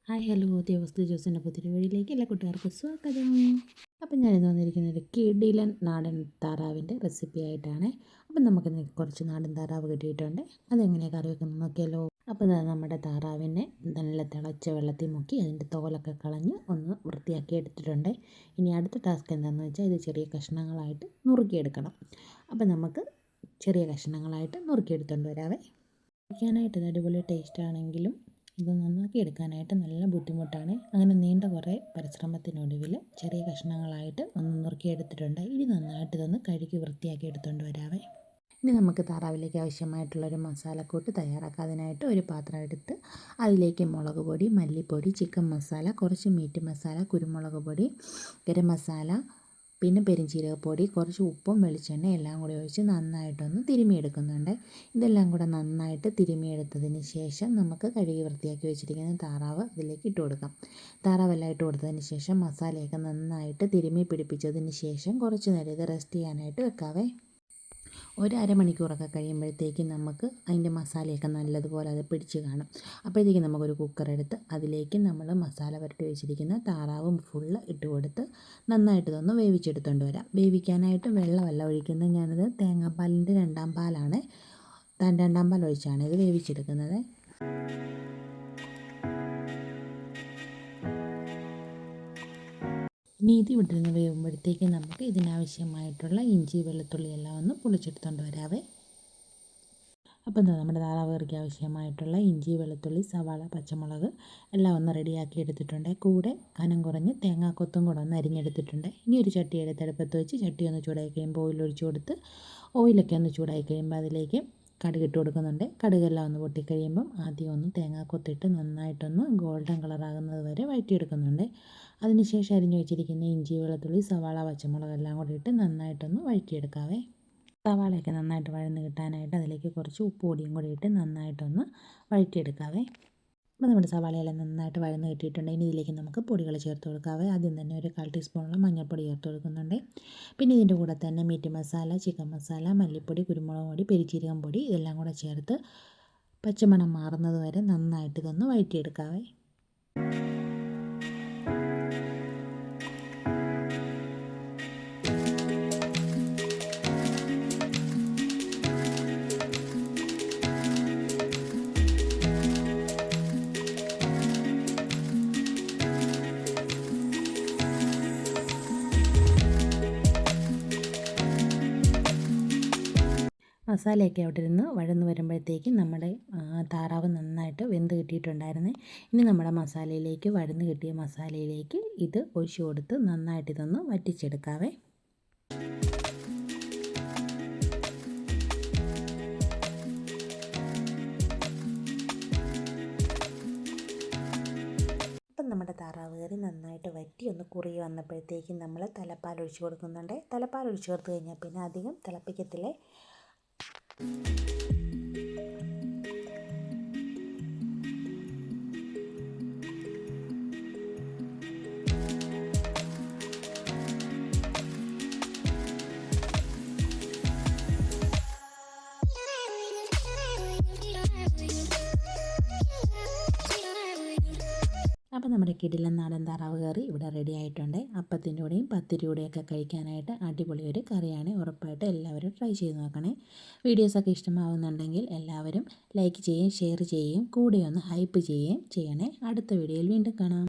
Hi hello ദേവസ്തു ജോസിൻ്റെ പുതിയ വീഡിയോയിലേക്ക് എല്ലാ കൂട്ടുകാർക്കും സ്വാഗതം. അപ്പം ഞാനിന്ന് വന്നിരിക്കുന്ന ഒരു കിടിലൻ നാടൻ താറാവിൻ്റെ റെസിപ്പി ആയിട്ടാണ്. അപ്പം നമുക്ക് കുറച്ച് നാടൻ താറാവ് കിട്ടിയിട്ടുണ്ട്. അതെങ്ങനെയാണ് കറി വെക്കുന്നത് നോക്കിയാലോ. അപ്പോൾ നമ്മുടെ താറാവിനെ നല്ല തിളച്ച വെള്ളത്തിൽ മുക്കി അതിൻ്റെ തോലൊക്കെ കളഞ്ഞ് ഒന്ന് വൃത്തിയാക്കി എടുത്തിട്ടുണ്ട്. ഇനി അടുത്ത ടാസ്ക് എന്താണെന്ന് വെച്ചാൽ ഇത് ചെറിയ കഷ്ണങ്ങളായിട്ട് നുറുക്കിയെടുക്കണം. അപ്പം നമുക്ക് ചെറിയ കഷ്ണങ്ങളായിട്ട് നുറുക്കിയെടുത്തുകൊണ്ട് വരാവേ. കഴിക്കാനായിട്ട് ഇത് അടിപൊളി ടേസ്റ്റ് ആണെങ്കിലും ഇത് നന്നാക്കി എടുക്കാനായിട്ട് നല്ല ബുദ്ധിമുട്ടാണ്. അങ്ങനെ നീണ്ട കുറേ പരിശ്രമത്തിനൊടുവിൽ ചെറിയ കഷ്ണങ്ങളായിട്ട് ഒന്ന് നുറുക്കിയെടുത്തിട്ടുണ്ട്. ഇനി നന്നായിട്ട് ഇതൊന്ന് കഴുകി വൃത്തിയാക്കി എടുത്തുകൊണ്ട് വരാവേ. ഇനി നമുക്ക് താറാവിലേക്ക് ആവശ്യമായിട്ടുള്ളൊരു മസാലക്കൂട്ട് തയ്യാറാക്കാം. അതിനായിട്ട് ഒരു പാത്രം എടുത്ത് അതിലേക്ക് മുളക് പൊടി, മല്ലിപ്പൊടി, ചിക്കൻ മസാല, കുറച്ച് മീറ്റ് മസാല, കുരുമുളക് പൊടി, ഗരം മസാല, പിന്നെ പെരുംജീരകപ്പൊടി, കുറച്ച് ഉപ്പും വെളിച്ചെണ്ണ എല്ലാം കൂടി ഒഴിച്ച് നന്നായിട്ടൊന്ന് തിരുമിയെടുക്കുന്നുണ്ട്. ഇതെല്ലാം കൂടെ നന്നായിട്ട് തിരുമിയെടുത്തതിന് ശേഷം നമുക്ക് കഴുകി വൃത്തിയാക്കി വെച്ചിരിക്കുന്ന താറാവ് ഇതിലേക്ക് ഇട്ട് കൊടുക്കാം. താറാവെല്ലാം ഇട്ട് കൊടുത്തതിന് ശേഷം മസാലയൊക്കെ നന്നായിട്ട് തിരുമി പിടിപ്പിച്ചതിന് ശേഷം കുറച്ച് നേരം ഇത് റെസ്റ്റ് ചെയ്യാനായിട്ട് വെക്കാവേ. ഒരു അരമണിക്കൂറൊക്കെ കഴിയുമ്പോഴത്തേക്കും നമുക്ക് അതിൻ്റെ മസാലയൊക്കെ നല്ലതുപോലെ അത് പിടിച്ച് കാണും. അപ്പോഴത്തേക്കും നമുക്കൊരു കുക്കർ എടുത്ത് അതിലേക്ക് നമ്മൾ മസാല പുരട്ടി വെച്ചിരിക്കുന്ന താറാവും ഫുള്ള് ഇട്ട് കൊടുത്ത് നന്നായിട്ട് ഇതൊന്ന് വേവിച്ചെടുത്തുകൊണ്ട് വരാം. വേവിക്കാനായിട്ട് വെള്ളമല്ല ഒഴിക്കുന്നത്, ഞാനത് തേങ്ങാപ്പാലിൻ്റെ രണ്ടാം പാലാണ്, രണ്ടാം പാൽ ഒഴിച്ചാണ് ഇത് വേവിച്ചെടുക്കുന്നത്. നീതി വിട്ടിരുന്ന് വേവുമ്പോഴത്തേക്ക് നമുക്ക് ഇതിനാവശ്യമായിട്ടുള്ള ഇഞ്ചി വെളുത്തുള്ളി എല്ലാം ഒന്ന് പൊളിച്ചെടുത്തുകൊണ്ട് വരാവേ. അപ്പോൾ എന്താ നമ്മുടെ താറാവ് കറിക്ക് ആവശ്യമായിട്ടുള്ള ഇഞ്ചി വെളുത്തുള്ളി സവാള പച്ചമുളക് എല്ലാം ഒന്ന് റെഡിയാക്കി എടുത്തിട്ടുണ്ട്. കൂടെ കനം കുറഞ്ഞ് തേങ്ങാക്കൊത്തും കൂടെ ഒന്ന് അരിഞ്ഞെടുത്തിട്ടുണ്ട്. ഇനി ഒരു ചട്ടി എടുത്ത് അടുപ്പത്ത് വെച്ച് ചട്ടി ഒന്ന് ചൂടായി കഴിയുമ്പോൾ ഓയിൽ ഒഴിച്ച് കൊടുത്ത് ഓയിലൊക്കെ ഒന്ന് ചൂടായി കഴിയുമ്പോൾ അതിലേക്ക് കടുകിട്ട് കൊടുക്കുന്നുണ്ട്. കടുകെല്ലാം ഒന്ന് പൊട്ടിക്കഴിയുമ്പം ആദ്യം ഒന്ന് തേങ്ങാക്കൊത്തിട്ട് നന്നായിട്ടൊന്ന് ഗോൾഡൻ കളറാകുന്നത് വരെ വഴറ്റിയെടുക്കുന്നുണ്ട്. അതിനുശേഷം അരിഞ്ഞു വെച്ചിരിക്കുന്ന ഇഞ്ചി വെളുത്തുള്ളി സവാള പച്ചമുളക് എല്ലാം കൂടി ഇട്ട് നന്നായിട്ടൊന്ന് വഴറ്റിയെടുക്കാവേ. സവാളയൊക്കെ നന്നായിട്ട് വഴന്ന് കിട്ടാനായിട്ട് അതിലേക്ക് കുറച്ച് ഉപ്പ് പൊടിയും കൂടി ഇട്ട് നന്നായിട്ടൊന്ന് വഴറ്റിയെടുക്കാവേ. അപ്പോൾ നമ്മുടെ സവാളയെല്ലാം നന്നായിട്ട് വഴന്ന് കിട്ടിയിട്ടുണ്ട്. ഇനി ഇതിലേക്ക് നമുക്ക് പൊടികൾ ചേർത്ത് കൊടുക്കാവേ. ആദ്യം തന്നെ ഒരു 1/4 ടീസ്പൂണോളം മഞ്ഞൾപ്പൊടി ചേർത്ത് കൊടുക്കുന്നുണ്ട്. പിന്നെ ഇതിൻ്റെ കൂടെ തന്നെ മീറ്റ് മസാല, ചിക്കൻ മസാല, മല്ലിപ്പൊടി, കുരുമുളക് പൊടി, പെരുംജീരകം പൊടി ഇതെല്ലാം കൂടെ ചേർത്ത് പച്ചമണം മാറുന്നത് വരെ നന്നായിട്ട് ഇതൊന്ന് വഴറ്റിയെടുക്കാവേ. മസാലയൊക്കെ അവിടെ ഇരുന്ന് വഴന്ന് വരുമ്പോഴത്തേക്കും നമ്മുടെ താറാവ് നന്നായിട്ട് വെന്ത് കിട്ടിയിട്ടുണ്ടായിരുന്നു. ഇനി നമ്മുടെ മസാലയിലേക്ക് വഴന്ന് കിട്ടിയ മസാലയിലേക്ക് ഇത് ഒഴിച്ച് കൊടുത്ത് നന്നായിട്ട് ഇതൊന്ന് വറ്റിച്ചെടുക്കാവേ. അപ്പം നമ്മുടെ താറാവ് കറി നന്നായിട്ട് വറ്റി ഒന്ന് കുറുകി വന്നപ്പോഴത്തേക്കും നമ്മൾ തലപ്പാൽ ഒഴിച്ച് കൊടുക്കുന്നുണ്ട്. തലപ്പാൽ ഒഴിച്ച് കൊടുത്തു കഴിഞ്ഞാൽ പിന്നെ അധികം തിളപ്പിക്കത്തില്ലേ. അപ്പോൾ നമ്മുടെ കിടിലൻ നാടൻ താറാവ് കറി ഇവിടെ റെഡി ആയിട്ടുണ്ട്. അപ്പത്തിൻ്റെ കൂടെയും പത്തിരിയുടെയൊക്കെ കഴിക്കാനായിട്ട് അടിപൊളി ഒരു കറിയാണ്. ഉറപ്പായിട്ട് എല്ലാവരും ട്രൈ ചെയ്ത് നോക്കണേ. വീഡിയോസൊക്കെ ഇഷ്ടമാവുന്നുണ്ടെങ്കിൽ എല്ലാവരും ലൈക്ക് ചെയ്യുകയും ഷെയർ ചെയ്യുകയും കൂടെ ഒന്ന് ഹൈപ്പ് ചെയ്യുകയും ചെയ്യണേ. അടുത്ത വീഡിയോയിൽ വീണ്ടും കാണാം.